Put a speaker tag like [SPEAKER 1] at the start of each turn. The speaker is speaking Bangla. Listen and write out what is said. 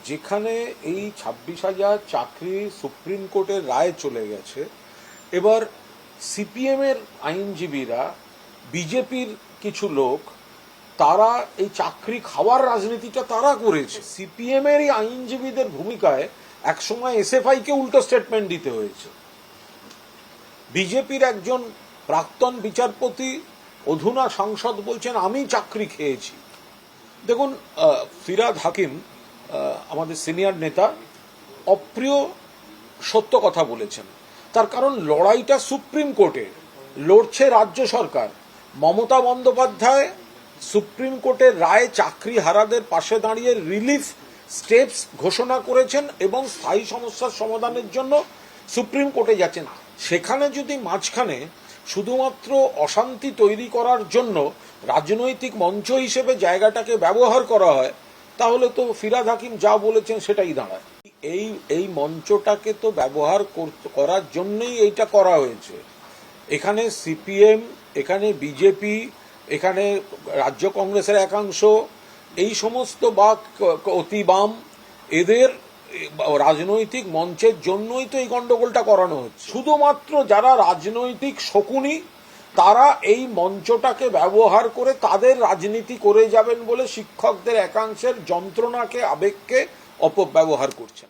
[SPEAKER 1] যেখানে এই 26,000 চাকরি সুপ্রিম কোর্টের রায় চলে গেছে, এবার সিপিএম এর আইনজীবীরা, বিজেপির কিছু লোক, তারা এই চাকরি খাওয়ার রাজনীতিটা তারা করেছে। সিপিএম এর আইনজীবীদের ভূমিকায় একসময় এসএফআই কে উল্টো স্টেটমেন্ট দিতে হয়েছে। বিজেপির একজন প্রাক্তন বিচারপতি, অধুনা সাংসদ, বলছেন আমি চাকরি খেয়েছি। দেখুন, ফিরহাদ হাকিম আমাদের সিনিয়র নেতা অপ্রিয় সত্য কথা বলেছেন। তার কারণ লড়াইটা সুপ্রিম কোর্টে লড়ছে রাজ্য সরকার। মমতা বন্দ্যোপাধ্যায় সুপ্রিম কোর্টের রায়ে চাকরি হারাদের পাশে দাঁড়িয়ে রিলিফ স্টেপস ঘোষণা করেছেন এবং স্থায়ী সমস্যার সমাধানের জন্য সুপ্রিম কোর্টে যাচ্ছেন। সেখানে যদি মাঝখানে শুধুমাত্র অশান্তি তৈরি করার জন্য রাজনৈতিক মঞ্চ হিসেবে জায়গাটাকে ব্যবহার করা হয়, তাহলে তো ফিরহাদ হাকিম যা বলেছেন সেটাই দাঁড়ায়। এই মঞ্চটাকে তো ব্যবহার করার জন্যই এইটা করা হয়েছে। এখানে সিপিএম, এখানে বিজেপি, এখানে রাজ্য কংগ্রেসের একাংশ, এই সমস্ত বা অতি বাম, এদের রাজনৈতিক মঞ্চের জন্যই তো এই গন্ডগোলটা করানো হচ্ছে। শুধুমাত্র যারা রাজনৈতিক শকুনি, তারা এই মঞ্চটাকে ব্যবহার করে তাদের রাজনীতি করে যাবেন বলে শিক্ষকদের একাংশের যন্ত্রণাকে, আবেগকে অপব্যবহার করছেন।